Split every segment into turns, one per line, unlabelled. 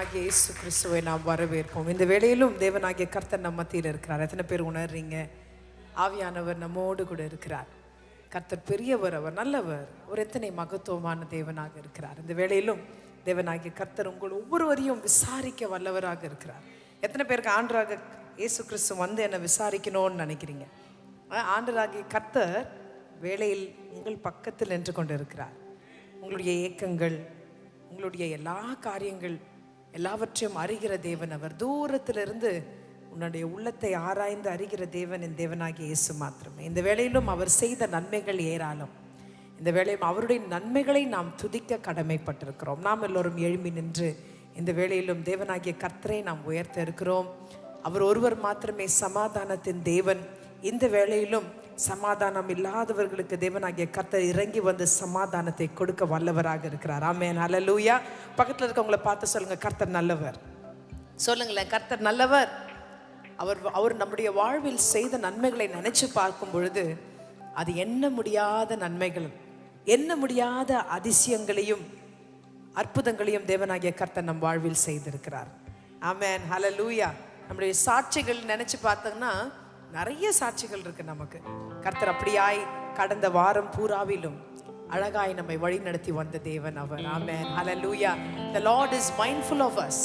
ஆண்டவராகிய இயேசு கிறிஸ்துவை நாம் வரவேற்போம். இந்த வேளையிலும் தேவனாகிய கர்த்தர் நம் மத்தியில் இருக்கிறார். எத்தனை பேர் உணர்றீங்க? ஆவியானவர் நம்மோடு கூட இருக்கிறார். கர்த்தர் பெரியவர், அவர் நல்லவர், ஒரு எத்தனை மகத்துவமான தேவனாக இருக்கிறார். இந்த வேளையிலும் தேவனாகிய கர்த்தர் உங்கள் ஒவ்வொருவரையும் விசாரிக்க வல்லவராக இருக்கிறார். எத்தனை பேருக்கு ஆண்டவராக இயேசு கிறிஸ்து வந்து என்னை விசாரிக்கணும்னு நினைக்கிறீங்க? ஆண்டவராகிய கர்த்தர் வேளையில் உங்கள் பக்கத்தில் நின்று கொண்டு இருக்கிறார். உங்களுடைய ஏக்கங்கள், உங்களுடைய எல்லா காரியங்கள் எல்லாவற்றையும் அறிகிற தேவன் அவர். தூரத்திலிருந்து உன்னுடைய உள்ளத்தை ஆராய்ந்து அறிகிற தேவன் என் தேவனாகிய இயேசு மாத்திரமே. இந்த வேளையிலும் அவர் செய்த நன்மைகள் ஏராளம். இந்த வேளையும் அவருடைய நன்மைகளை நாம் துதிக்க கடமைப்பட்டிருக்கிறோம். நாம் எல்லோரும் எழும்பி நின்று இந்த வேளையிலும் தேவனாகிய கர்த்தரை நாம் உயர்த்த இருக்கிறோம். அவர் ஒருவர் மாத்திரமே சமாதானத்தின் தேவன். இந்த வேளையிலும் சமாதானம் இல்லாதவர்களுக்கு தேவனாகிய கர்த்தர் இறங்கி வந்து சமாதானத்தை கொடுக்க வல்லவராக இருக்கிறார். ஆமென், ஹல்லேலூயா. பக்கத்தில் இருக்கவங்களை பார்த்து சொல்லுங்க, கர்த்தர் நல்லவர். சொல்லுங்களேன், கர்த்தர் நல்லவர். அவர் நம்முடைய வாழ்வில் செய்த நன்மைகளை நினைச்சு பார்க்கும் பொழுது அது எண்ண முடியாத நன்மைகள், எண்ண முடியாத அதிசயங்களையும் அற்புதங்களையும் தேவனாகிய கர்த்தர் நம் வாழ்வில் செய்திருக்கிறார். ஆமென், ஹல்லேலூயா. நம்முடைய சாட்சிகள் நினைச்சு பார்த்தோம்னா நிறைய சாட்சிகள் இருக்கு நமக்கு. கர்த்தர் அப்படியாய் கடந்த வாரம் பூராவிலும் அழகாய் நம்மை வழி நடத்தி வந்த தேவன் அவர். ஆமென், ஹல்லேலூயா. The Lord is mindful of us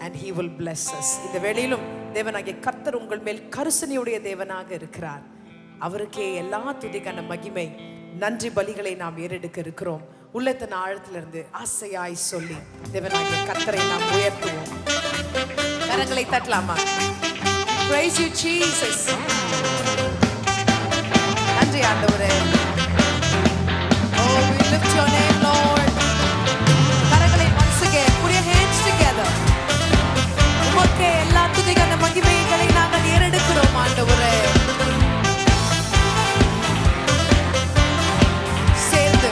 and he will bless us. இந்த வேளையிலும் தேவனாகிய கர்த்தர் உங்கள் மேல் கருசனையுடைய தேவனாக இருக்கிறார். அவருக்கே எல்லா துதிக்கான மகிமை நன்றி பலிகளை நாம் ஏறெடுக்க இருக்கிறோம். உள்ளத்தின் ஆழத்திலிருந்து ஆசையாய் சொல்லி தேவனாகிய கர்த்தரை நாம் உயர்த்துவோம். கரங்களை தட்டலாமா? Praise you, Jesus. நன்றி ஆண்டவரே. Oh, we lift your name, Lord. கரங்களை once again, put your hands together. உமக்கே எல்லா துதிக்கான மகிமைகளை நாங்கள் ஏறெடுக்கிறோம் ஆண்டவரே. சேர்ந்து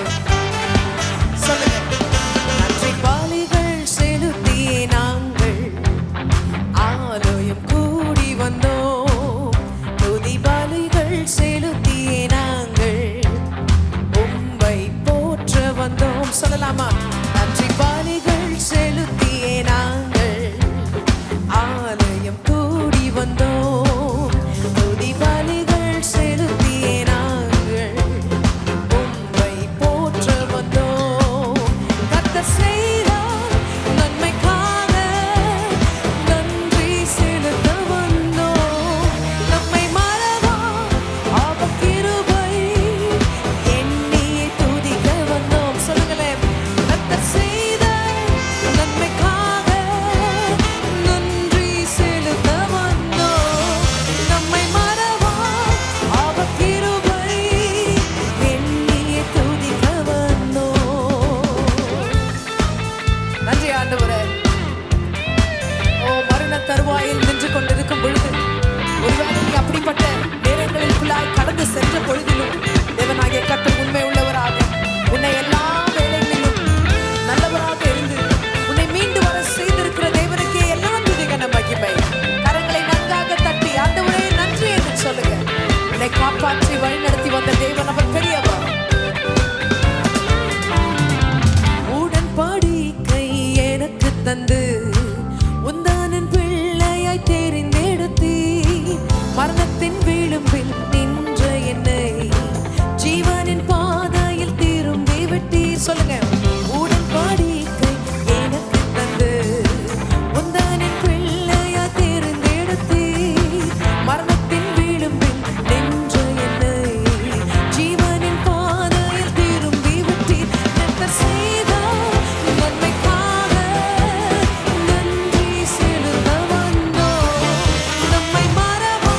சொல்லுங்க. நன்றி பலிகள் செலுத்தியே நாங்கள் ஆலயம் கூடி வந்தோம். துதி பலிகள் செலுத்தியே நாங்கள் உம்மை போற்ற வந்தோம். சொல்லலாமா? நன்றி பலிகள் செலுத்தியே நாங்கள் ஆலயம் கூடி வந்தோம். துதி பலிகள் செலுத்தியே நாங்கள் உம்மை போற்ற வந்தோம். கர்த்தர் செய்த நன்மைக்காக நன்றி செலுத்த வந்தோம். நம்மை மறவா அவர் கிருபை எண்ணியே துதிக்க வந்தோம். சொல்லுங்களேன். கர்த்தர் செய்த நன்மைக்காக நன்றி செலுத்த வந்தோம். நம்மை மறவா அவர் கிருபை எண்ணியே துதிக்க வந்தோம். நன்றி ஆண்டவரே. ஓ, மரண தருவாயில் நின்று கொண்டிருக்கும் பொழுது, ஒருவேளை நீ அப்படிப்பட்ட நேரங்களில் கடந்து சென்ற பொழுதிலும் தேவனாகிய கர்த்தர் உண்மை உள்ளவராக உன்னை எல்லா வேளைகளிலும் நல்லவராக இருந்து உன்னை மீண்டு வர செய்திருக்கிற தேவனுக்கே எல்லா துதிக்கான மகிமை. கரங்களை நன்றாக தட்டி ஆண்டவரே நன்றி என்று சொல்லுங்க. உன்னை காப்பாற்றி வழி நடத்தி வந்த தேவன் அவர் பெரியவர். உடன்படிக்கை எனக்கு தந்து உந்தானின் பிள்ளையாய் தெரிந்தெடுத்தி மரணத்தின் விளிம்பில் நின்ற என்னை ஜீவனின் பாதையில் திரும்பி விட்டி. சொல்லுங்க. உடன்படிக்கை எனக்கு தந்து உந்தானின் பிள்ளையாய் தெரிந்தெடுத்தி மரணத்தின் விளிம்பில் நின்ற என்னை ஜீவனின் பாதையில் திரும்பி விட்டி. கர்த்தர் செய்த நன்மைக்காக நன்றி செலுத்த வந்தோம். நம்மை மறவா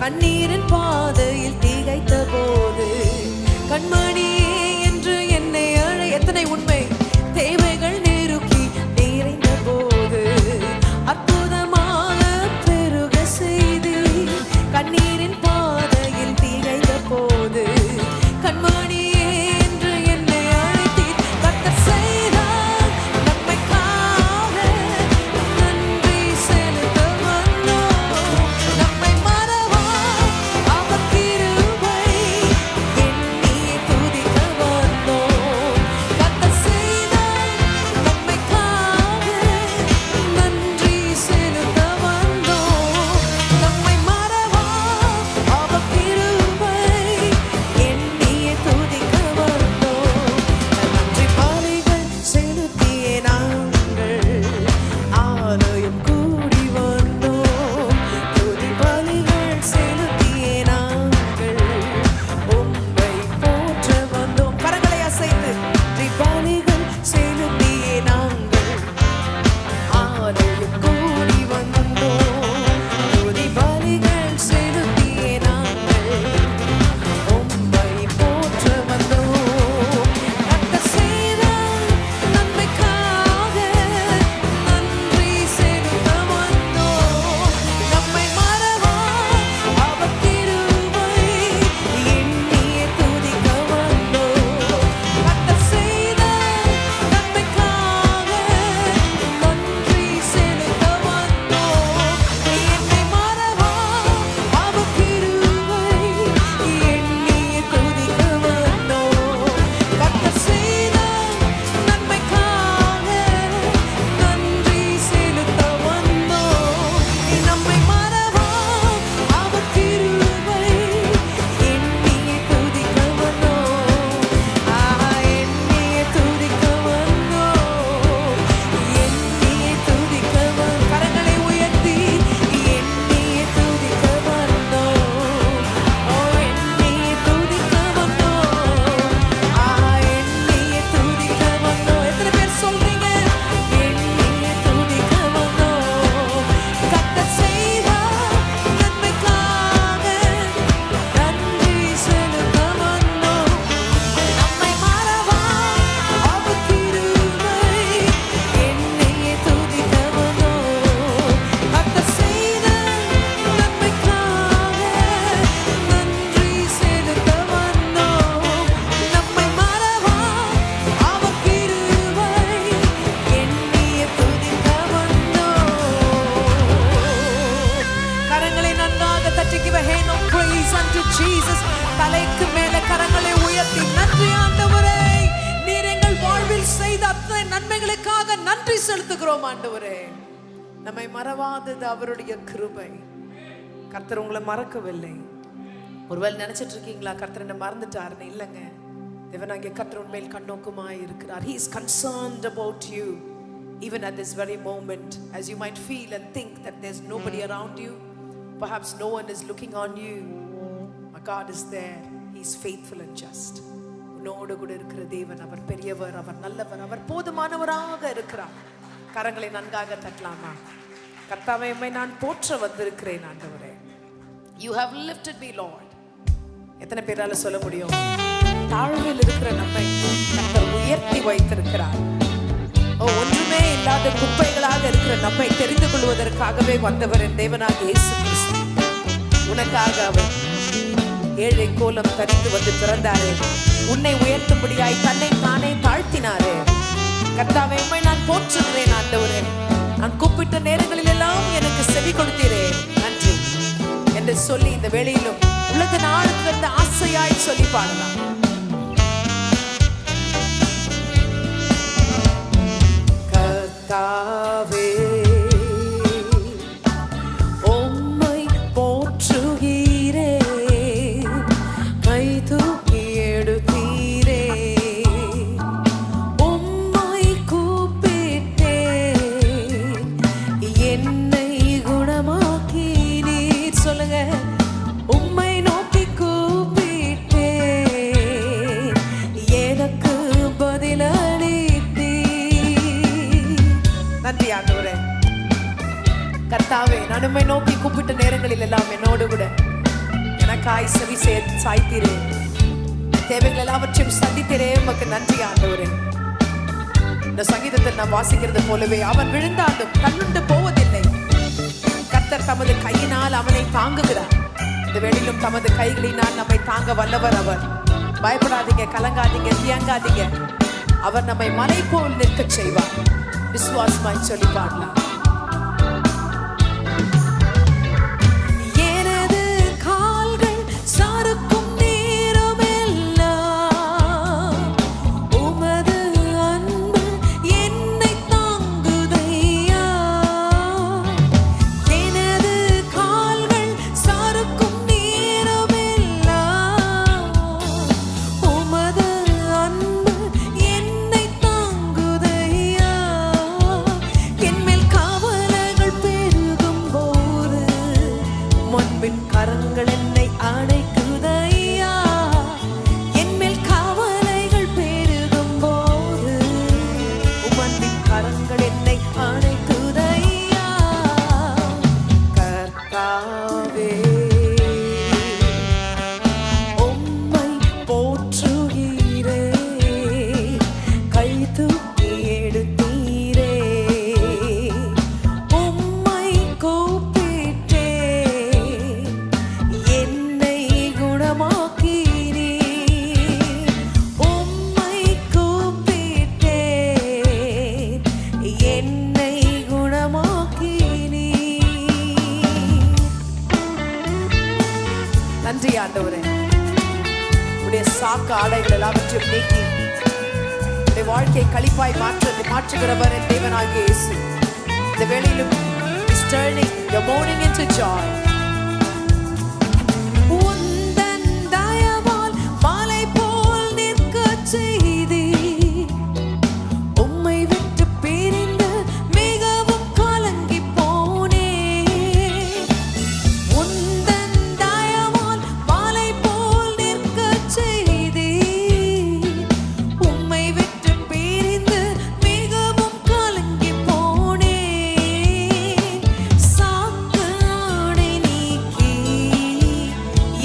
கண்ணீரின் பாதையில் திகைத்த போது கண்மணியே என்று என்னை எத்தனை உண்மை தேவைகள் நெருக்கி நிறைந்த போது அற்புதமாக பெருக செய்து கண்ணீரின் பாதையில் திகைத்த போது கண்மணியே என்று என்னை அழைத்தீர். கர்த்தர் செய்தார் நன்மைக்காக நன்றி செலுத்த வந்தோம். நம்மை மறவா அவர் கிருபை எண்ணியே துதிக்க வந்தோம். கர்த்தர் செய்தார் நன்மைக்காக நன்றி செலுத்த வந்தோம். நம்மை மறவா அவர் கிருபை எண்ணியே துதிக்க வந்தோம். நன்றி பலிகள் செலுத்தியே நாங்கள் ஆலயம் கூடி வந்தோம். துதி பலிகள் செலுத்தியே நாங்கள் உம்மை போற்ற வந்தோம். கரங்களை அசைத்து நன்றி பலிகள் செலுத்தியே நாங்கள் ஆலயம் கூடி வந்தோம். துதி பலிகள் செலுத்தியே நாங்கள் உம்மை போற்ற வந்தோம். கர்த்தர் செய்த நன்மைக்காக நன்றி செலுத்த வந்தோம். நம்மை மறவா அவர் கிருபை எண்ணியே துதிக்க வந்தோம். கர்த்தர் செய்த நன்மைக்காக நன்றி செலுத்த வந்தோம். என்னை மறவா அவர் கிருபை எண்ணியே துதிக்க வந்தோம். கர்த்தர் செய்த நன்மைக்காக நன்றி செலுத்த வந்தோம். நம்மை மறவா அவர் கிருபை எண்ணியே துதிக்க வந்தோம். எண்ணியே துதிக்க வந்தோம். எண்ணியே துதிக்க வந்தோம். கரங்களை உயர்த்தி எண்ணியே துதிக்க வந்தோம். எண்ணியே துதிக்க வந்தோம். எண்ணியே துதிக்க வந்தோம். எத்தனை பேர் சொல்றீங்க? எண்ணியே துதிக்க வந்தோம். கர்த்தர் செய்த நன்மைக்காக நன்றி செலுத்த வந்தோம். நம்மை மறவா அவர் கிருபை எண்ணியே துதிக்க வந்தோம். கர்த்தர் செய்த நன்மைக்காக நன்றி செலுத்த வந்தோம். நம்மை மறவா அவர் கிருபை எண்ணியே துதிக்க வந்தோம். கரங்களை நன்றாக தட்டி give a hand of praise unto Jesus. தலைக்கு மேல கரங்களை உயர்த்தி நன்றி ஆண்டவரே, நீர் எங்கள் வாழ்வில் செய்த அத்தனை நன்மைகளுக்காக நன்றி செலுத்துகிறோம் ஆண்டவரே. நம்மை மறவாதது அவருடைய கிருபை. கர்த்தர் உங்களை மறக்கவில்லை. ஒருவேளை நினைச்சிட்டு இருக்கீங்களா கர்த்தர் என்ன மறந்துட்டாருன்னு? இல்லைங்க, தேவனாகிய கர்த்தர் உண்மையில் கண்ணோக்கமாய் இருக்கிறார். He is concerned about you even at this very moment, as you might feel and think that there's nobody around you, perhaps no one is looking on you. My God is there. He is faithful and just. உன்னோடு கூட இருக்கிற தேவன் அவர் பெரியவர், அவர் நல்லவர், அவர் போதுமானவராக இருக்கிறார். கரங்களை நன்றாக தட்டலாமா? கர்த்தாவே, உம்மை நான் போற்ற வந்திருக்கிறேன் ஆண்டவரே. You have lifted me, Lord. எத்தனை பேரால சொல்ல முடியும்? தாழ்வில் இருக்கிற நம்மை கர்த்தர் உயர்த்தி வைத்திருக்கிறார். ஒன்றுமே இல்லாத குப்பைகளாக இருக்கிற நம்மை தெரிந்து கொள்வதற்காகவே வந்தவர் என் தேவனாகிய இயேசு கிறிஸ்து. உனக்காக அவர் ஏழை கோலம் தரித்து வந்து பிறந்தாரே, உன்னை உயர்த்தும்படியாய் தன்னை தானே தாழ்த்தினாரே. கர்த்தாவே, உம்மை நான் போற்றுகிறேன் ஆண்டவரே. நான் கூப்பிட்ட நேரங்களில் எல்லாம் எனக்கு செவி கொடுத்தீரே, நன்றி என்று சொல்லி இந்த வேளையிலும் உள்ளத்தின் ஆழத்திலிருந்து ஆசையாய் சொல்லி பாடலாம். கர்த்தாவே, உம்மை போற்றுகிறேன், கை தூக்கி எடுத்தீரே, உம்மை கூப்பிட்டேன், என்னை குணமாக்கினீர். சொல்லுங்க, உம்மை நோக்கி கூப்பிட்டேன், எனக்கு பதிலளித்தீர். நன்றி ஆண்டவரே. கர்த்தாவே, நான் உம்மை நோக்கி கூப்பிட்ட நேரங்களில் எல்லாம் என்னோடு கூட எனக்காய் செவி சாய்த்தீரே, தேவைகள் எல்லாவற்றையும் சந்தித்தீரே. உமக்கு நன்றி ஆண்டவரே. இந்த சங்கீதத்தை நாம் வாசிக்கிறது போலவே அவன் விழுந்தாலும் கண்ணுண்டு போவதில்லை. கர்த்தர் தமது கையினால் அவனை தாங்குகிறார். இந்த வேளையிலும் தமது கைகளினால் நம்மை தாங்க வல்லவர் அவர். பயப்படாதீங்க, கலங்காதீங்க, தியங்காதீங்க. அவர் நம்மை மலை போல் நிற்க செய்வார். விசுவாசமாய் சொல்லி பாடலாம். கரங்கள் என்னை அணைக்குதையா, என்மேல் கவலைகள் பெருகும் போது உமன்பின் கரங்கள் என்னை அணைக்குதையா. கர்த்தாவே உம்மை போற்றுகிறே, கை தூக்கி எடுத்தீரே, உம்மை கூப்பிட்டே நன்றி ஆண்டவரே. உடைய சாக்கு ஆடைகள் எல்லாவற்றையும் நீக்கி உடைய வாழ்க்கையை களிப்பாய் மாற்றுகிறவர் என் தேவனாகிய இயேசு. இந்த வேளையிலும் is turning your mourning into joy. உந்தன் தயவால் மலை போல் நிற்கச் செய்தி, உம்மை விட்டு பிரிந்து மிகவும் கலங்கி போனே. உந்தன் தயவால் மலை போல் நிற்கச் செய்தி, உம்மை விட்டு பிரிந்து மிகவும் கலங்கி போனே. சாக்கு ஆடை நீக்கி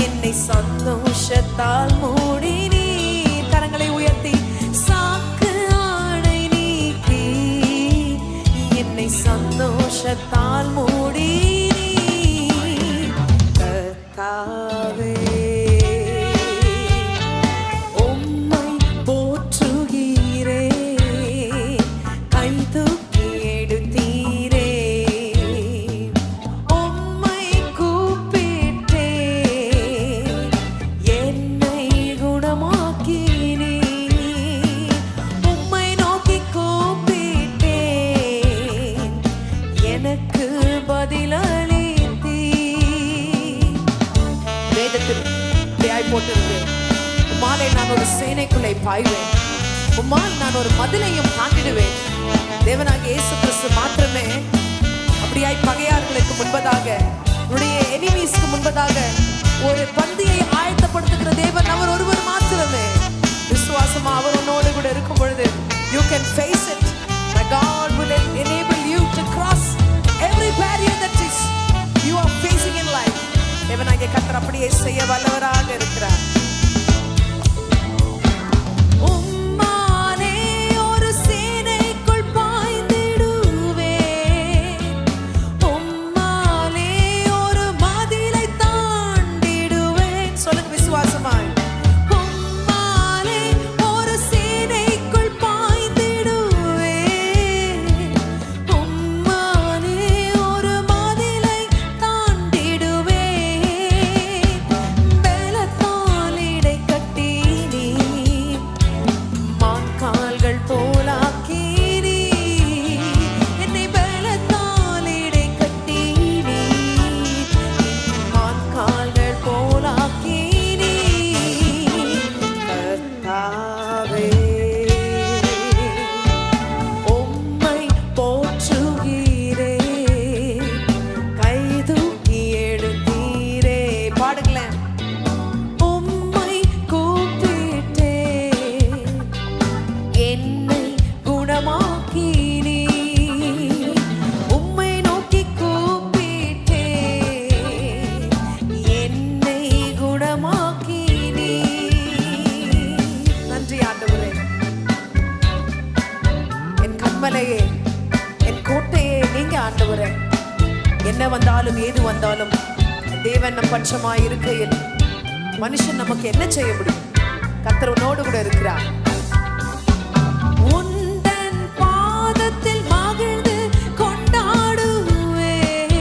என்னை சந்தோஷத்தால் மூடினீ. கரங்களை உயர்த்தி சாக்கு ஆடை நீக்கி என்னை சந்தோஷத்தால் மூடினீ. கர்த்தாவே உம்மை போற்றுகிறே, கை தூக்கி எடுத்தீரே, உம்மை கூப்பிட்டே என்னை குணமாக்கினீ. உம்மை நோக்கி கூப்பிட்டேன், எனக்கு பதிலளித்தீ. வேதத்தில் இப்படியாய் போட்டிருக்கு, உம்மாலே நான் ஒரு சேனைக்குள்ளே பாய்வேன், உம்மால் நான் ஒரு மதிலையும் தாண்டிடுவேன். தேவனாகிய இயேசு கிறிஸ்து மாத்திரமே அப்படியாய் பகையார்களுக்கு முன்பதாக, உன்னுடைய எனிமீஸ்க்கு முன்பதாக ஒரு பந்தியை ஆயத்தப்படுத்துகிற தேவன் அவர் ஒருவர் மாத்திரமே. விசுவாசமா அவர் உன்னோடு கூட இருக்கும் பொழுது you can face it. My God will enable you to cross every barrier that is you are facing in life. தேவனாகிய கர்த்தர் அப்படியே செய்ய வல்லவராக இருக்கிறார். உம்மாலே ஒரு சேனைக்குள் பாய்ந்திடுவேன், உம்மாலே ஒரு மதிலை தாண்டிடுவேன். சொல்லுங்க விசுவாசமாய். உம்மாலே ஒரு சேனைக்குள் பாய்ந்திடுவேன், உம்மாலே ஒரு மதிலை தாண்டிடுவேன். பலத்தால் ஏது வந்தாலும் தேவன் நம் பட்சமாய் இருக்கையில் மனுஷன் நமக்கு என்ன செய்ய முடியும்? கர்த்தர் உன்னோடு கூட இருக்கிறார். உந்தன் பாதத்தில் மகிழ்ந்து கொண்டாடுவேன்,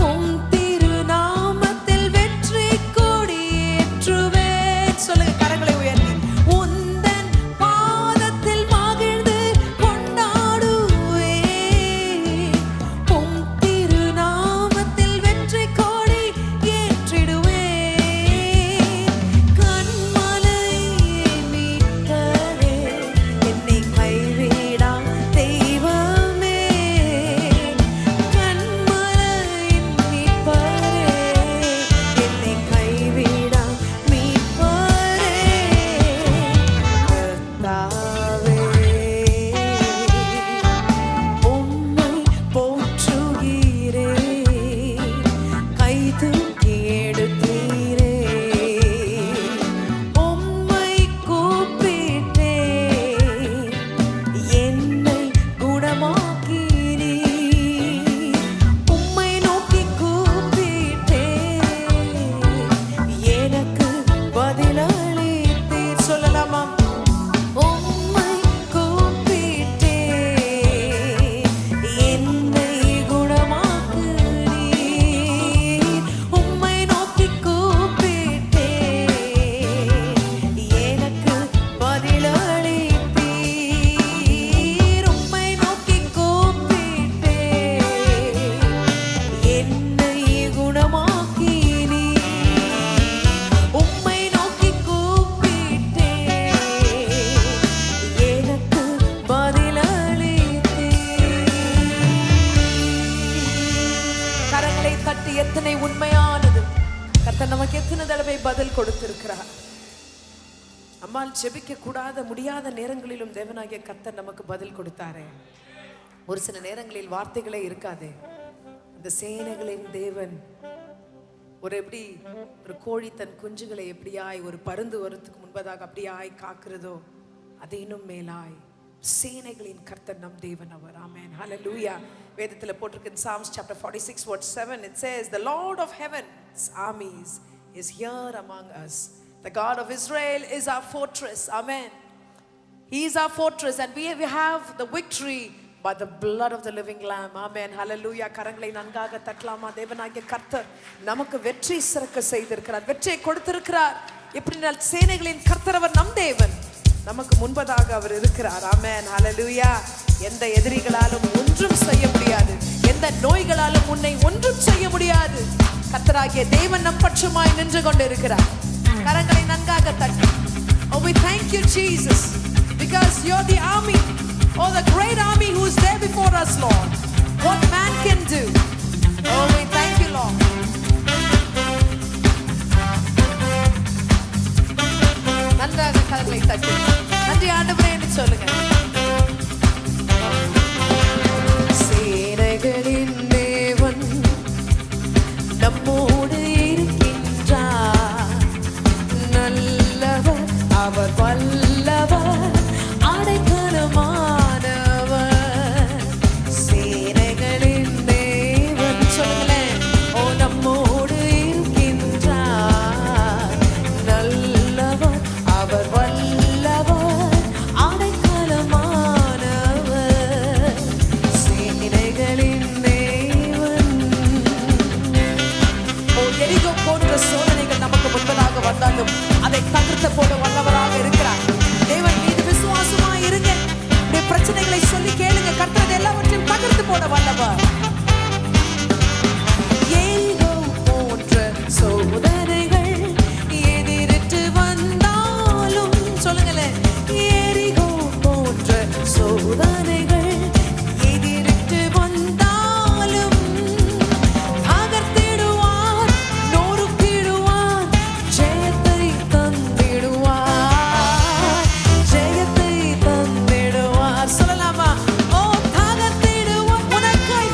உம் திருநாமத்தில் வெற்றி கொடி ஏற்றுவேன். சொல்லுங்க கரங்களை உயர்த்தி. உந்தன் பாதத்தில் மகிழ்ந்து கொண்டாடுவேன், உம் திருநாமத்தில் வெற்றி கொடி ஏற்றிடுவேன். கண்மலையே மீட்பரே, என்னை கைவிடா தெய்வமே. கண்மலையின் மீட்பரே, என்னை கைவிடா மீட்பரே. கர்த்தாவே, உம்மை போற்றுகிறேன், கை தூக்கி எடுத்தீரே. உம்மை கூப்பிட்டேன், என்னை குணமாக்கினீர். உம்மை நோக்கி கூப்பிட்டேன், எனக்கு பதிலளித்தீர். சொல்லலாமா? உம்மை கூப்பிட்டேன், என்னை குணமாக்குனீர். உம்மை நோக்கி கூப்பிட்டேன், எனக்கு பதிலளித்தீர். உம்மை நோக்கி கூப்பிட்டேன், என்னை குணமாக்கினீர். உம்மை நோக்கி கூப்பிட்டேன், எனக்கு பதிலளித்தீர். கரங்களை தட்டி எத்தனை உண்மையானது! கர்த்தர் நமக்கு எத்தனை தடவை பதில் கொடுத்திருக்கிறார். நம்மால் ஜெபிக்க கூடாத முடியாத நேரங்களிலும் தேவனாகிய கர்த்தர் நமக்கு பதில் கொடுத்தாரே. ஒரு சில நேரங்களில் வார்த்தைகளே இருக்காதே. இந்த சேனைகளின் தேவன் எப்படி ஒரு கோழி தன் குஞ்சுகளை எப்படியாய் ஒரு பருந்து வரத்துக்கு முன்பதாக அப்படியாய் காக்கிறதோ, அது இன்னும் மேலாய் சேனைகளின் கர்த்தர் நம் தேவன் அவர். ஆமென், ஹalleluya. வேதத்தில் போட்டிருக்கு in Psalms chapter 46 verse 7, it says, the Lord of heaven's armies is here among us. The God of Israel is our fortress. Amen. He is our fortress and we have the victory by the blood of the living lamb. Amen, hallelujah. கரங்களை நன்காக தட்டலாமா? தேவனாகிய கர்த்தர் நமக்கு வெற்றி சிறக்க செய்திருக்கிறார், வெற்றியை கொடுத்திருக்கிறார். எப்படினால் சேனைகளின் கர்த்தர் அவர் நம் தேவன், நமக்கு முன்பதாக அவர் இருக்கிறார். ஆமென், ஹalleluya. எந்த எதிரிகளாலும் ஒன்றும் செய்ய முடியாது, எந்த நோய்களாலும் உன்னை ஒன்றும் செய்ய முடியாது. கர்த்தராகிய தேவன் நம் பட்சமாய் நின்று கொண்டிருக்கிறார். கரங்களை நன்காக தட்டி. Oh, we thank you Jesus, because you're the army, oh the great army who is there before us, Lord. What man can do? Oh, we thank you, Lord. நன்றாக கரங்களை தட்டி நன்றி ஆண்டவரே என்று சொல்லுங்க. சேனைகளின் தேவன் நம்மோடு இருக்கின்றார், நல்லவர் அவர் வல்லவர், அடைக்கலமானவர். சேனைகளின் தேவன் சொல்லுங்களேன். ஓ, நம்மோடு இருக்கின்றார், நல்லவர் அவர் வல்லவர், அடைக்கலமானவர். சேனைகளின் தேவன். ஓ, எரிகோ போன்ற சோதனைகள் நமக்கு முன்பதாக வந்தாலும் அதை தகர்த்து போட வல்லவராக இருக்கிறார். தேவன் மீது விசுவாசமாய் இருங்க. உடைய பிரச்சனைகளை சொல்லி கேளுங்க. கர்த்தர் எல்லாவற்றையும் தகர்த்து போட வல்லவர். எரிகோ போன்ற சோதனைகள் எதிரிட்டு வந்தாலும் சொல்லுங்களேன். எரிகோ போன்ற சோதனைகள் எதிரிட்டு வந்தாலும் தகர்த்திடுவார், நொறுக்கிடுவார், ஜெயத்தை தந்திடுவார், ஜெயத்தை தந்திடுவார். சொல்லலாமா? ஓ, தகர்த்திடுவார், உனக்காய்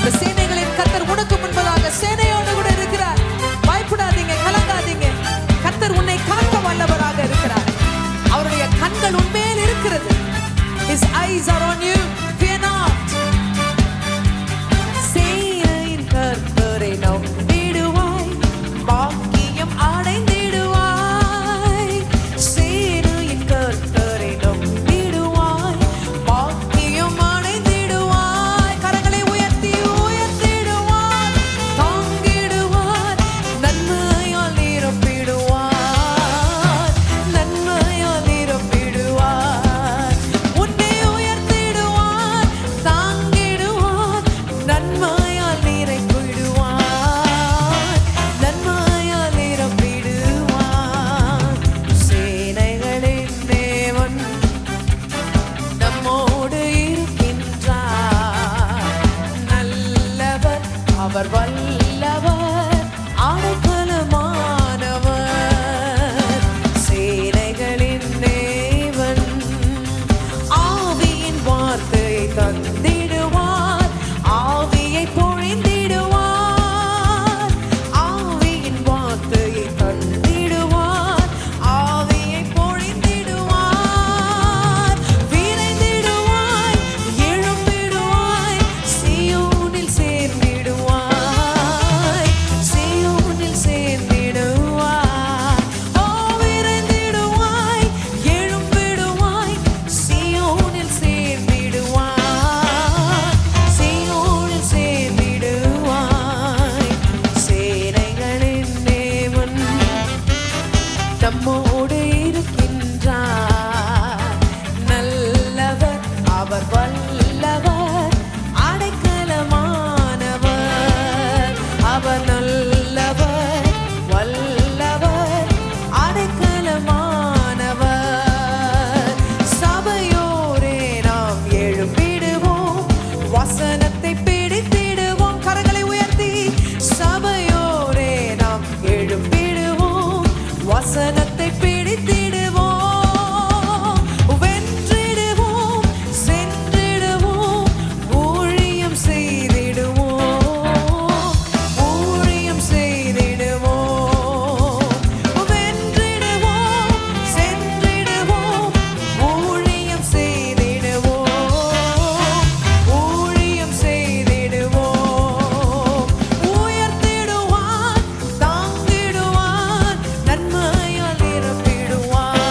இந்த சேனைகளின் கர்த்தர் உனக்கு முன்பதாக சேனையோடு கூட இருக்கிறார். பயப்படாதீங்க, கலங்காதீங்க. கர்த்தர் உன்னை காக்க வல்லவராக இருக்கிறார். அவருடைய கண்கள் உன்மேல் இருக்கிறது. His eyes are on you. Fear not. சேனையின் கர்த்தரை நம்பிடுவாய், பாக்கியம் அடைந்திடுவாய். சேனையின் கர்த்தரை நம்பிடுவாய், பாக்கியம் அடைந்திடுவாய். கரங்களை உயர்த்தி உயர்த்திடுவார், தாங்கிடுவார், நன்மையால் நிரப்பிடுவார், நன்மையால் நிரப்பிடுவார். உன்னை உயர்த்திடுவார், தாங்கிடுவார், நன்மையால் நிரப்பிடுவார், நன்மையால் நிரப்பிடுவார். சேனைகளின் தேவன் நம்மோடு இருக்கின்றார். நல்லவர், அவர் வல்லவர், அடைக்கலமானவர். சேனைகளின் தேவன் ஆவியின் வார்த்தையை தந்திடுவார், ஆவியை பொழிந்திடுவார். ஆவியின் வார்த்தையை தந்திடுவார், ஆவியை பொழிந்திடுவார். விரைந்திடுவாய், எழும்பிடுவாய், சீயோனில் சேர்ந்திடுவாய், சீயோனில் சேர்ந்திடுவாய். ஓ, விரைந்திடுவாய், எழும்பிடுவாய், சீயோனில் சேர்ந்திடுவாய், சீயோனில் சேர்ந்திடுவாய். சேனைகளின் தேவன் நம்மோடு இருக்கின்றார். நல்லவர், அவர் வல்லவர், அடைக்கலமானவர். அவர் நல்லவர், வல்லவர், அடைக்கலமானவர். சபையோரே நாம் எழும்பிடுவோம், வசனத்தை பிடித்திடுவோம். கரங்களை உயர்த்தி சபையோரே நாம் எழும்பிடுவோம், வசனத்தை பிடித்திடுவோம். வென்றிடுவோம், சென்றிடுவோம், ஊழியம் செய்திடுவோம், ஊழியம் செய்திடுவோம். வென்றிடுவோம், சென்றிடுவோம், ஊழியம் செய்திடுவோம், ஊழியம் செய்திடுவோம். உயர்த்திடுவார், தாங்கிடுவார், நன்மையால் நிரப்பிடுவார்,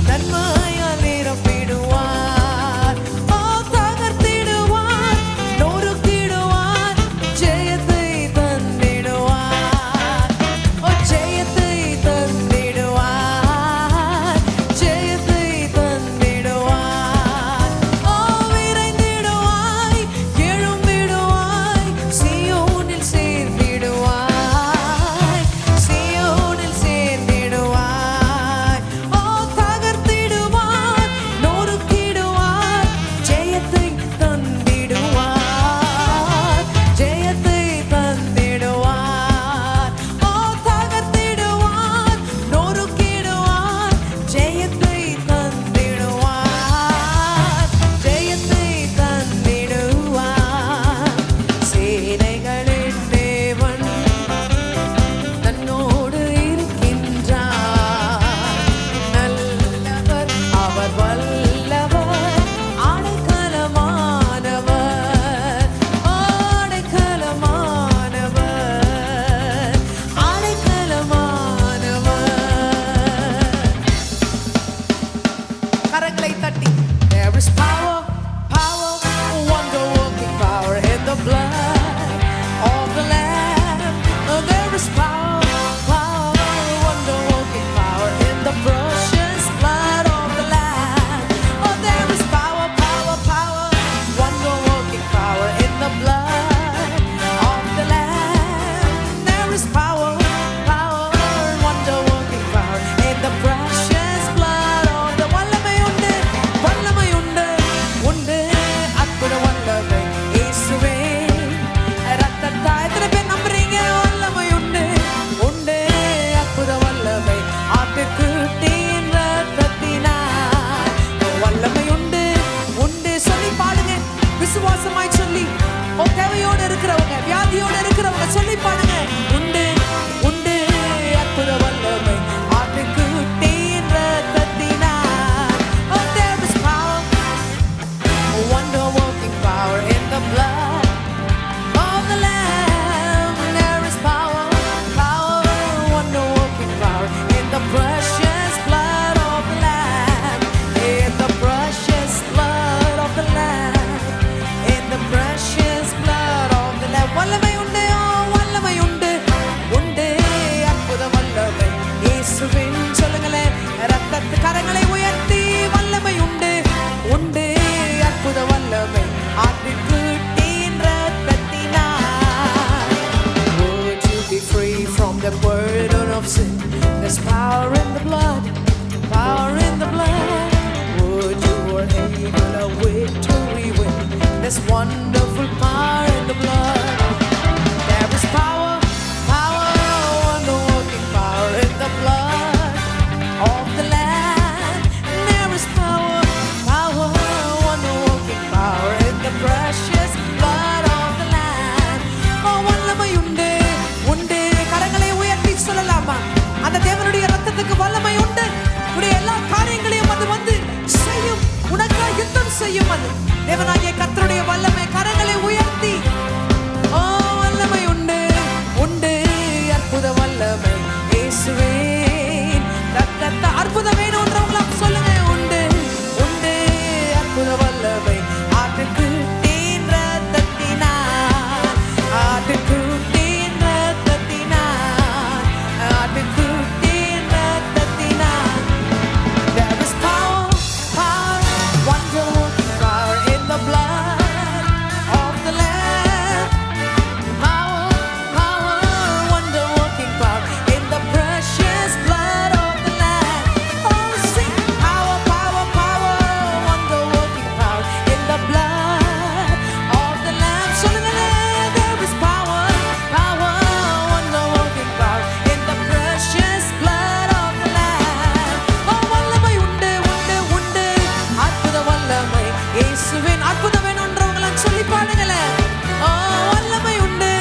நன்மையால் நிரப்பிடுவார். ஓ, தகர்த்திடுவார், நொறுக்கிடுவார், ஜெயத்தை தந்திடுவார். ஓ, ஜெயத்தை தந்திடுவார், ஜெயத்தை தந்திடுவார். ஓ, விரைந்திடுவாய், எழும்பிடுவாய், சீயோனில் சேர்ந்திடுவாய், சீயோனில் சேர்ந்திடுவாய். ஓ, தகர்த்திடுவார், நொறுக்கிடுவார், ஜெயத்தை தந்திடுவார், ஜெயத்தை தந்திடுவார். ஓ, தகர்த்திடுவார், நொறுக்கிடுவார், ஜெயத்தை தந்திடுவார், ஜெயத்தை தந்திடுவார். சேனைகளின் தேவன் தன்னோடு இருக்கின்றார். நல்லவர், அவர் வல்லவர், அடைக்கலமானவர். அடைக்கலமானவர், அடைக்கலமானவர். கரங்களை தட்டி there is power, power, wonder working power in the blood of the Lamb. There is power, power, wonder working power in the precious blood of the Lamb. Oh, there is power, power, power, wonder working power in the blood of the Lamb. There is power, power, wonder working power in the precious blood of the வல்லமை உண்டு, வல்லமை உண்டு, உண்டு, அற்புத வல்லமை இயேசுவே. ரத்தத்தா எத்தனை பேர் நம்புறீங்க? வல்லமை உண்டு, உண்டு, அற்புத வல்லமை ஆட்டுக்குட்டியின் ரத்தத்தினால். வல்லமை உண்டு, உண்டு, சொல்லி பாடுங்க, விசுவாசமாய் சொல்லி தேவையோடு இருக்கிறவங்க, வியாதியோடு இருக்கிறவங்க சொல்லி பாடுங்க. உண்டு உண்டு அற்புத வல்லமை ஆட்டுக்குட்டியின் இரத்தத்தினால். Oh, there is power, wonder working power in the blood of the Lamb. There is power, power, wonder working power in the precious blood of the Lamb. In the precious blood of the Lamb. In the precious blood of the Lamb. வல்லமை உண்டு, வல்லமை உண்டு, உண்டு அற்புத வல்லமை இயேசுவின். சொல்லுங்களேன், இரத்தத்து கரங்களை உயர்த்தி வல்லமை உண்டு, உண்டு அற்புத வல்லமை ஆட்டுக்குட்டியின் இரத்தத்தினால். Would you be free from the burden of sin? There's power in the blood, power in the blood. Would you were able a victory win? There's wonderful power in the blood. There is power, power, wonder working power in the blood of the Lamb. There is power, power, wonder working power in the precious blood of the Lamb. Oh, வல்லமை உண்டு, உண்டு. கரங்களை உயர்த்தி சொல்லலாமா? அந்த தேவனுடைய இரத்தத்துக்கு வல்லமை உண்டு. உடைய எல்லா காரியங்களையும் அது வந்து செய்யும், உனக்காக யுத்தம் செய்யும். அது தேவனாகிய கர்த்தருடைய வல்லமை. கரங்களை உயர்த்தி, ஓ வல்லமை உண்டு, உண்டு அற்புத வல்லமை இயேசுவின் இரத்தத்தை. அற்புதம் வேணும்ன்றவங்களாம் சொல்லுங்க. உண்டு உண்டு அற்புத வல்லமை ஆட்டுக்குட்டியின் இரத்தத்தினால். ஆட்டுக்குட்டியின் இரத்தத்தினால். ஆட்டுக்குட்டியின் இரத்தத்தினால். There is power, power, wonder working power in the blood of the Lamb. Power, power, wonder working power in the precious blood of the Lamb. Oh, sing power, power, power, wonder working power in the blood of the Lamb. சொல்லுங்களே, there is power, power, wonder working power in the precious blood of the Lamb. Oh, வல்லமை உண்டு, உண்டு, உண்டு அற்புத வல்லமை இயேசுவின். அற்புதம் வேணும்ன்றவங்களாம் சொல்லி பாடுங்களேன். ஓ வல்லமை உண்டு,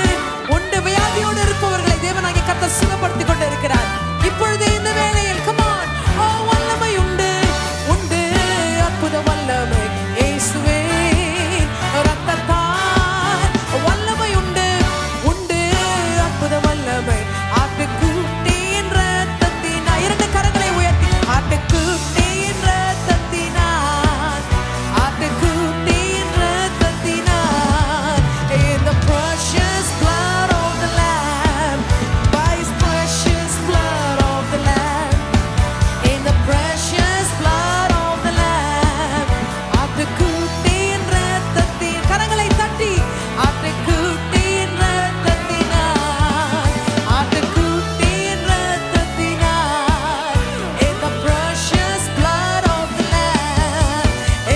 உண்டு. வியாதியோடு இருப்பவர்களை தேவனாகிய கர்த்தர் சுகப்படுத்திக் கொண்டு இருக்கிறார் இப்பொழுது இந்த வேளையில். Come on. ஓ வல்லமை உண்டு, உண்டு அற்புத வல்லமை இயேசுவின் இரத்தத்தால். வல்லமை உண்டு, உண்டு அற்புத வல்லமை ஆட்டுக்குட்டியின் இரத்தத்தினால். இரண்டு கரங்களை உயர்த்தி ஆட்டுக்குட்டியின் இரத்தத்தினால். ஆட்டுக்குட்டியின் இரத்தத்தினால். In the precious blood of the Lamb. By his precious blood of the Lamb. In the precious blood of the Lamb. ஆட்டுக்குட்டியின் இரத்தத்தின். கரங்களை தட்டி ஆட்டுக்குட்டியின் இரத்தத்தினால். ஆட்டுக்குட்டியின் இரத்தத்தினால். In the precious blood of the Lamb.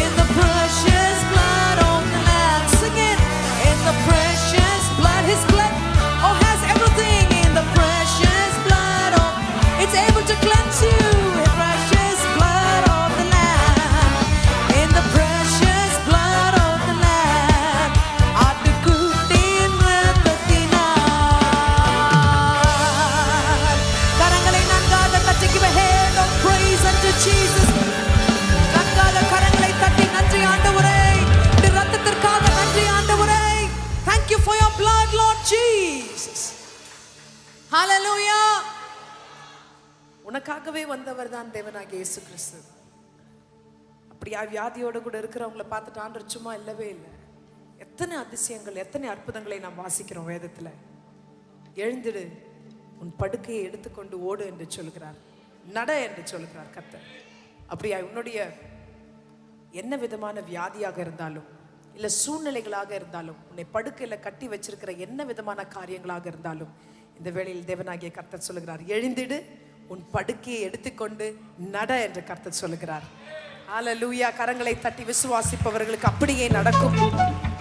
In the precious blood of the Lamb. Sing it. In the precious blood. His blood, oh, has everything. In the precious blood of, it's able to cleanse you. The precious blood of the Lamb. In the precious blood of the Lamb. ஆட்டுக்குட்டியின் இரத்தத்தினால். கரங்களை நன்றாக தட்டி, give a hand of praise unto Jesus. நன்றாக கரங்களை தட்டி, நன்றி ஆண்டவரே, இந்த இரத்தத்திற்காக நன்றி ஆண்டவரே. Thank you for your blood, Lord Jesus. Hallelujah. உனக்காகவே வந்தவர் தான் தேவனாகிய இயேசு கிறிஸ்து. அப்படியா வியாதியோடு கூட இருக்கிறவங்கள பார்த்துட்டு ஆண்டவர் சும்மா இல்லவே இல்லை. எத்தனை அதிசயங்கள், எத்தனை அற்புதங்களை நாம் வாசிக்கிறோம் வேதத்துல. எழுந்திடு, உன் படுக்கையை எடுத்துக்கொண்டு ஓடு என்று சொல்கிறார், நட என்று சொல்கிறார் கர்த்தர். அப்படியா உன்னுடைய என்ன விதமான வியாதியாக இருந்தாலும், இல்லை சூழ்நிலைகளாக இருந்தாலும், உன்னை படுக்கையில் கட்டி வச்சிருக்கிற என்ன விதமான காரியங்களாக இருந்தாலும், இந்த வேளையில் தேவனாகிய கர்த்தர் சொல்லுகிறார், எழுந்திடு, உன் படுக்கையை எடுத்துக்கொண்டு நட என்று கர்த்தர் சொல்லுகிறார். ஹல்லேலூயா. கரங்களை தட்டி விசுவாசிப்பவர்களுக்கு அப்படியே நடக்கும்.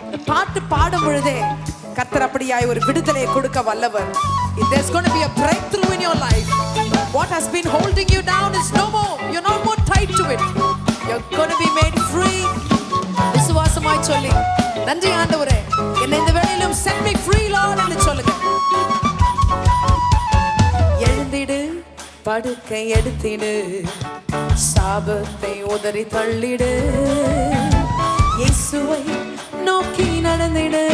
இந்த பாட்டு பாடும் பொழுதே கர்த்தர் அப்படியாய் ஒரு விடுதலையை கொடுக்க வல்லவர். There's going to be a breakthrough in your life. What has been holding you down is no more. You're not more tied to it. You're going to be made free. விசுவாசமாய் சொல்லி நன்றி ஆண்டவரே, என்னை இந்த வேளையிலும் set me free Lord என்று சொல்லுங்க. எழுந்திடு, படுக்கை எடுத்திடு, சாபத்தை உதறி தள்ளிடு, இயேசுவை நோக்கி நடந்திடு,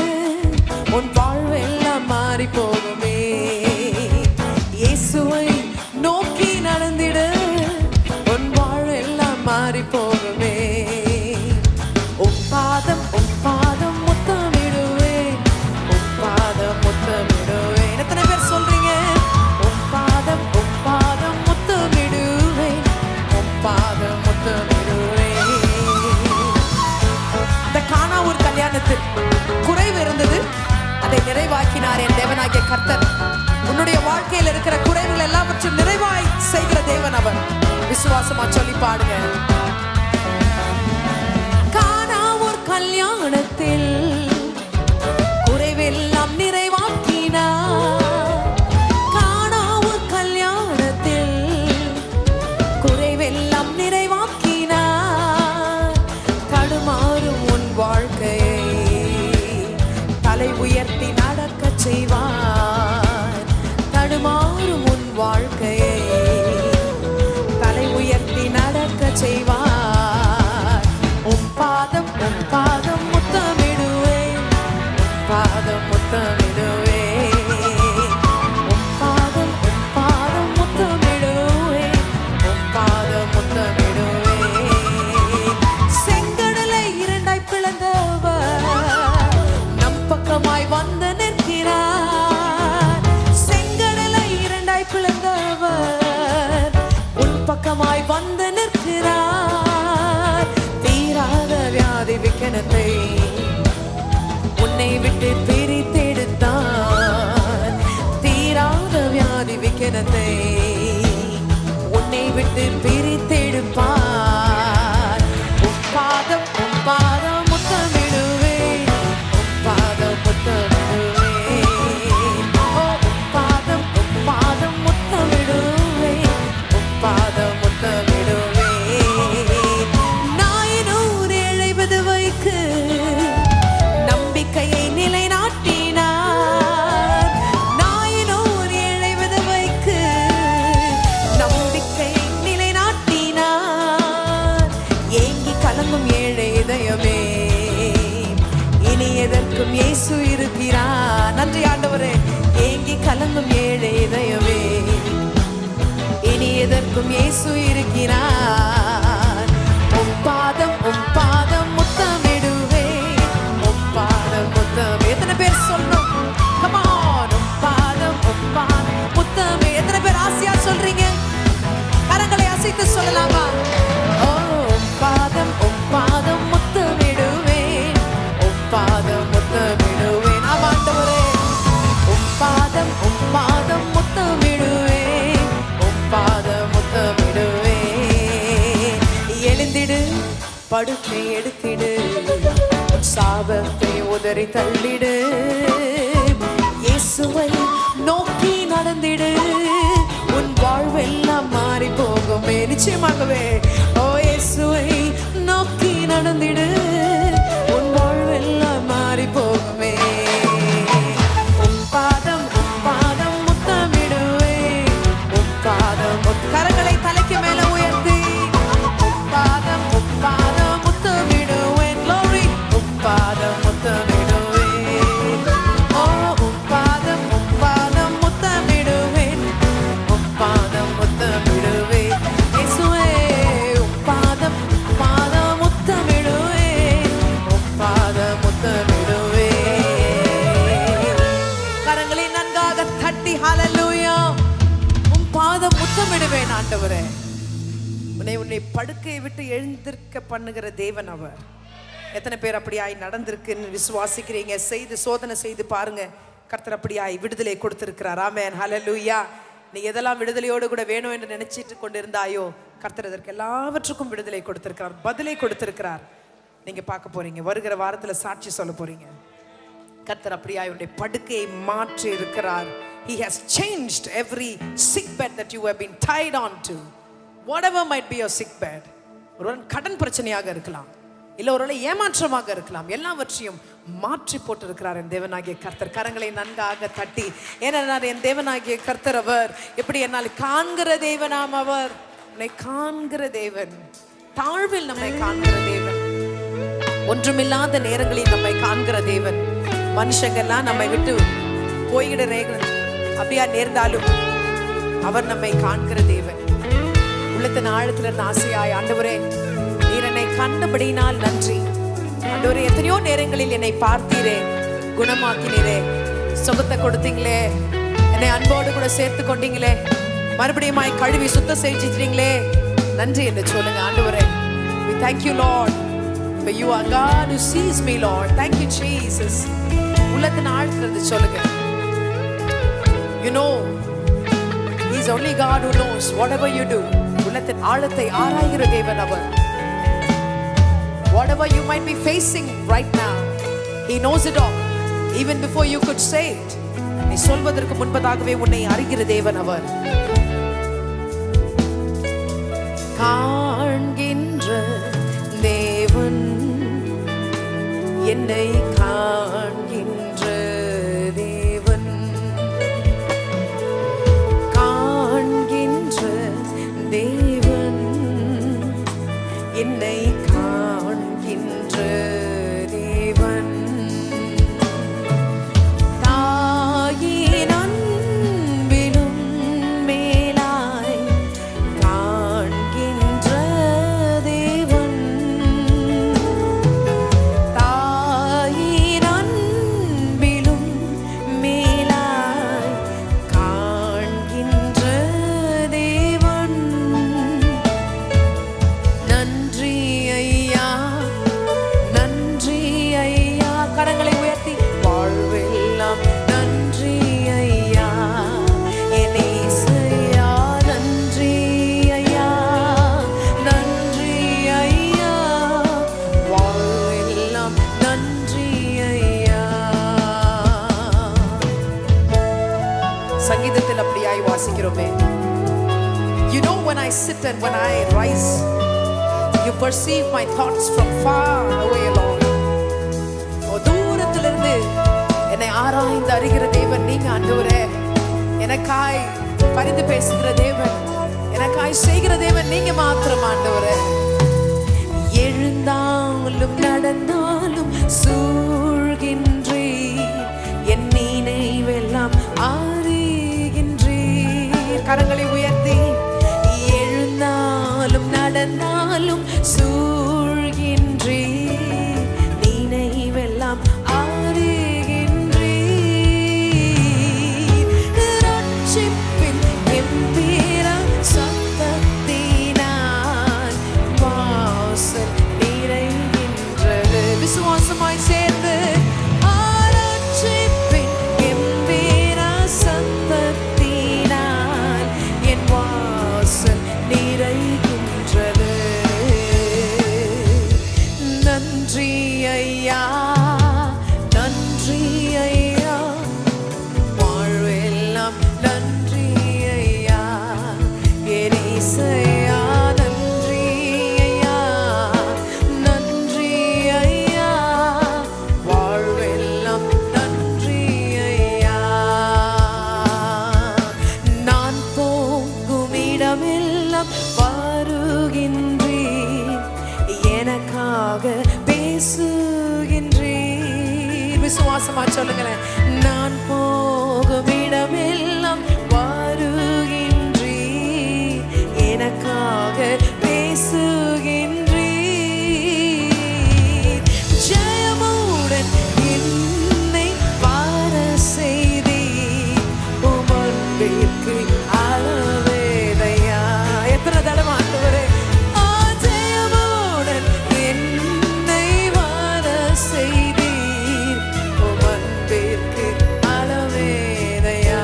உன் வாழ்வெல்லாம் மாறி போகுமே. இயேசுவை நோக்கி நடந்திடு, உன் வாழ்வெல்லாம் மாறி போகுமே. உன் பாதம் முத்தமிடுவேன், உன் பாதம் முத்தமிடுவேன். எத்தனை பேர் சொல்றீங்க? உன் பாதம் முத்தமிடுவேன், உன் பாதம் முத்தமிடுவேன். இந்த கானா ஒரு கல்யாணத்தில் குறைவு இருந்தது, அதை நிறைவாக்கினார் என் தேவனாகிய கர்த்தர். உன்னுடைய வாழ்க்கையில் இருக்கிற குறைவுகள் எல்லாவற்றையும் நிறைவாய் செய்கிற தேவன் அவர். விசுவாசமா சொல்லி பாடுங்க. கானா ஒரு கல்யாணத்தில் குறைவெல்லாம் நிறைவாக்கினார். கானா ஒரு கல்யாணத்தில் குறைவெல்லாம் நிறைவாக்கினார். தடுமாறும் உன் வாழ்க்கையை தலை உயர்த்தி நடக்க செய்வார். தடுமாறும் உன் வாழ்க்கையை தலை உயர்த்தி நடக்க செய்வார். உன் பாதம் முத்தமிடுவேன், உன் பாதம் முத்தமிடுவேன், உன் பாதம் முத்தமிடுவேன், உன் பாதம் முத்தமிடுவேன். செங்கடலை இரண்டாய் பிளந்தவர் நம் பக்கமாய் வந்து நிற்கிறார். செங்கடலை இரண்டாய் பிளந்தவர் உன் பக்கமாய் வந்து நிற்கிறார். தீராத வியாதி விக்கனத்தை உன்னை விட்டு பிரித்தெடுத்தார். தீராத வியாதி விக்கனத்தை உன்னை விட்டு பிரித்தெடுப்பார். உன் பாதம் முத்தமிடுவேன், உன் பாதம் முத்தமிடுவேன், உன் பாதம் முத்தமிடுவேன், உன் பாதம் முத்தமிடுவேன். நாயனூர் ஏழை விதவைக்கு நம்பிக்கையை நிலைநாட்டினார். நாயனூர் ஏழை விதவைக்கு நம்பிக்கையை நிலைநாட்டினார். ஏங்கி கலங்கும் ஏழை இதயமே, இனி எதற்கும் இயேசு இருக்கிறார். நன்றி ஆண்டவரே. ஏங்கி கலங்கும் ஏழை இதயமே, இனி எதற்கும் இயேசு இருக்கிறார். உன் பாதம் முத்தமிடுவேன், உன் பாதம் முத்தம். எத்தனை பேர் சொல்லணும்? Come on. உன் பாதம் முத்தமே. எத்தனை பேர் ஆசையா சொல்றீங்க? கரங்களை அசைத்து சொல்லலாமா? உன் பாதம் முத்தமிடுவேன், உன் பாதம் முத்தமிடுவேன். ஆமா ஆண்டவரே. உன் பாதம் முத்தமிடுவேன், உன் பாதம் முத்தமிடுவேன். எழுந்திடு, படுக்கை எடுத்திடு, சாபத்தை உதறி தள்ளிடு, இயேசுவை நோக்கி நடந்திடு, உன் வாழ்வெல்லாம் மாறி போகுமே. நிச்சயமாகவே. ஓ இயேசுவை நோக்கி நடந்திடு, உன் வாழ்வெல்லாம் மாறி போகுமே. உன் பாதம் முத்தமிடுவேன், உன் பாதம் கரங்களை தலைக்கு மேல உயர்த்தி உன் பாதம் முத்தமிடுவேன். Glory. உன் பாதம் முத்தமிடுவேன், ஓ உன் பாதம் முத்தமிடுவேன், உன் பாதம் முத்தமிடுவேன். இயேசுவே உன் பாதம் முத்தமிடுவேன், உன் பாதம் முத்தமிடுவேன். கரங்களை நன்றாக தட்டி ஹல்லேலூயா. உன் பாதம் முத்தமிடுவேன் ஆண்டவரே. உன்னை படுக்கையை விட்டு எழுந்திருக்க பண்ணுகிற தேவன் அவர். எத்தனை பேர் அப்படியாய் நடந்திருக்குன்னு விசுவாசிக்கிறீங்க? செய்து சோதனை செய்து பாருங்க. கர்த்தர் அப்படியாய் விடுதலை கொடுத்திருக்கிறார். ஆமென். ஹல்லேலூயா. நீ எதெல்லாம் விடுதலையோடு கூட வேணும் என்று நினைச்சிட்டு கொண்டிருந்தாயோ, கர்த்தர் அதற்கு எல்லாவற்றுக்கும் விடுதலை கொடுத்திருக்கிறார், பதிலை கொடுத்திருக்கிறார். நீங்க பார்க்க போறீங்க. வருகிற வாரத்துல சாட்சி சொல்ல போறீங்க. கர்த்தர் அப்படியாய் உன்னுடைய படுக்கையை மாற்றி இருக்கிறார். He has changed every sick bed that you have been tied on to. Whatever might be your sick bed. ஒரு கடன் பிரச்சனையாக இருக்கலாம், இல்லை ஒருவேளை ஏமாற்றமாக இருக்கலாம். எல்லாவற்றையும் மாற்றி போட்டிருக்கிறார் என் தேவனாகிய கர்த்தர். கரங்களை நன்காக தட்டி, ஏன்னா என் தேவனாகிய கர்த்தர் அவர் எப்படி என்னால் காண்கிற தேவனாம். அவர் நம்மை காண்கிற தேவன், தாழ்வில் நம்மை காண்கிற தேவன், ஒன்றுமில்லாத நேரங்களில் நம்மை காண்கிற தேவன். மனுஷங்கள்லாம் நம்மை விட்டு போய்கிட அப்படியா நேர்ந்தாலும் அவர் நம்மை காண்கிற தேவன். உள்ளத்தின் ஆழத்துல இருந்து ஆசையாய், ஆண்டவரே நீர் என்னை கண்டபடினால் நன்றி. ஆண்டவரே எத்தனையோ நேரங்களில் என்னை பார்த்தீரே, குணமாக்கினீரே, சுகத்தை கொடுத்தீங்களே, என்னை அன்போடு கூட சேர்த்து கொண்டீங்களே, மறுபடியும் கழுவி சுத்தம் செஞ்சிட்டீங்களே, நன்றி என்று சொல்லுங்க. ஆண்டவரே we thank you Lord for you are God who sees me Lord. Thank you Jesus. உள்ளத்தின் ஆழத்துல இருந்து சொல்லுங்க. You know he is only God who knows whatever you do. உள்ளத்தின் ஆழத்தை ஆராய்கிற தேவன் அவர். Whatever you might be facing right now, he knows it all even before you could say it. நீ சொல்வதற்கு முன்பதாகவே உன்னை அறிகிற தேவன் அவர். காண்கின்ற தேவன், என்னை காண்கின்ற தேவன், காண்கின்ற தேவன், என்னை காண்கின்ற தேவன், தாயின் அன்பிலும் மேலாய் காண்கின்ற தேவன், தாயின் அன்பிலும் மேலாய் காண்கின்ற தேவன். நன்றி ஐயா, நன்றி ஐயா, கரங்களை உயர்த்தி வாழ்வெல்லாம் நன்றி ஐயா, என் இயேசையா நன்றி ஐயா, நன்றி ஐயா, வாழ்வெல்லாம் நன்றி ஐயா. சங்கீதத்தில் அப்படியாய் வாசிக்கிறோமே. You know when I sit and when I rise, you perceive my thoughts from far away Lord. தூரத்திலிருந்து என்னை ஆராய்ந்து அறிகிற தேவன் நீங்க ஆண்டவரே. எனக்காய் பரிந்து பேசுகிற தேவன், எனக்காய் செய்கிற தேவன் நீங்க மாத்திரம் ஆண்டவரே. எழுந்தாலும் நடந்தாலும் சூழ்கின்றீர், என் நினைவெல்லாம் அறிகின்றீர். கரங்களை உயர்த்தி, எழுந்தாலும் நடந்தாலும் சூழ்கின்றீர், நினைவெல்லாம் அறிகின்றீர். ரட்சிப்பின் கெம்பீர சத்தத்தினால் வாசல் நிறைகின்றது. விசுவாசமாய் சேர்ந்து, ரட்சிப்பின் கெம்பீர சத்தத்தினால் என் வாசல் நிறைகின்றது. நன்றி ஐயா, நன்றி ஐயா, வாழ்வெல்லாம் நன்றி ஐயா, என் இயேசையா நன்றி ஐயா, நன்றி ஐயா, வாழ்வெல்லாம் நன்றி ஐயா. நான் போகும் இடமெல்லாம் வருகின்றீர், எனக்காக பேசுகின்றீர். விசுவாசமா சொல்லுங்களேன். நான் போகும் இடமெல்லாம் வருகின்றீர், எனக்காக பேசுகின்றீர். ஜெயமுடன் என்னை வார செய்தீர், உம் அன்பிற்கு அளவேதையா. எத்தனை தடவை ஆண்டவரே, ஜெயமுடன் என்னை வார செய்தீர், உம் அன்பிற்கு அளவேதையா.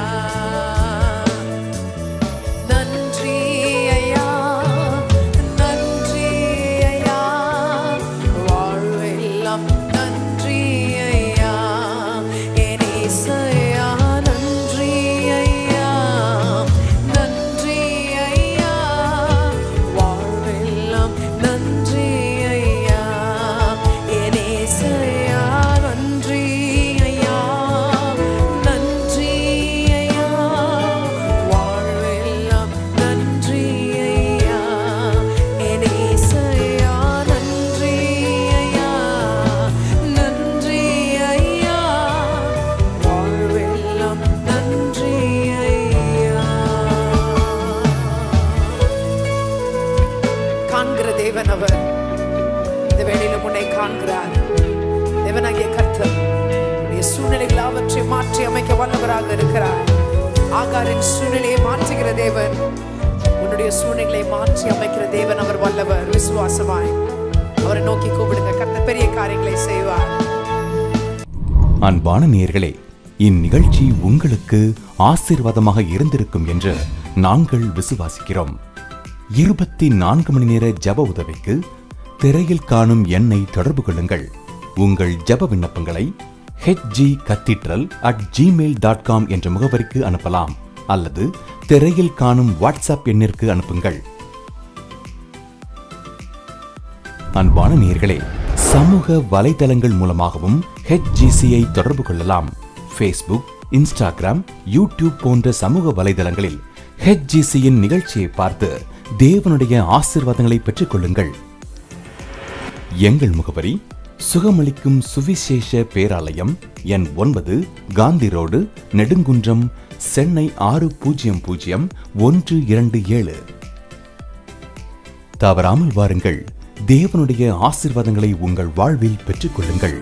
எல்லாவற்றையும் மாற்றி அமைக்க வல்லவராக இருக்கிறார். ஆகாரின் சூழ்நிலையை மாற்றுகிற தேவன், உன்னுடைய சூழ்நிலையை மாற்றி அமைக்கிற தேவன் அவர் வல்லவர். விசுவாசமாய் அவரை நோக்கி கூப்பிடுங்க, கர்த்தர் பெரிய காரியங்களை செய்வார்.
அன்பான நேயர்களே, இந்நிகழ்ச்சி உங்களுக்கு ஆசீர்வாதமாக இருந்திருக்கும் என்று நாங்கள் விசுவாசிக்கிறோம். 24 மணி நேர ஜப உதவிக்கு திரையில் காணும் எண்ணை தொடர்பு கொள்ளுங்கள். உங்கள் ஜப விண்ணப்பங்களை hgcathedral@gmail.com என்ற முகவரிக்கு அனுப்பலாம் அல்லது திரையில் காணும் வாட்ஸ்அப் எண்ணிற்கு அனுப்புங்கள். அன்பான நேயர்களே, சமூக வலைதளங்கள் மூலமாகவும் HGC-ஐ தொடர்பு கொள்ளலாம். Facebook, Instagram, YouTube போன்ற சமூக வலைதளங்களில் HGC-யின் நிகழ்ச்சியை பார்த்து தேவனுடைய ஆசீர்வாதங்களை பெற்றுக் கொள்ளுங்கள். எங்கள் முகவரி சுகமளிக்கும் சுவிசேஷ பேராலயம், எண் 9, காந்தி ரோடு, நெடுங்குன்றம், சென்னை 600127. தவறாமல் வாருங்கள். தேவனுடைய ஆசீர்வாதங்களை உங்கள் வாழ்வில் பெற்றுக் கொள்ளுங்கள்.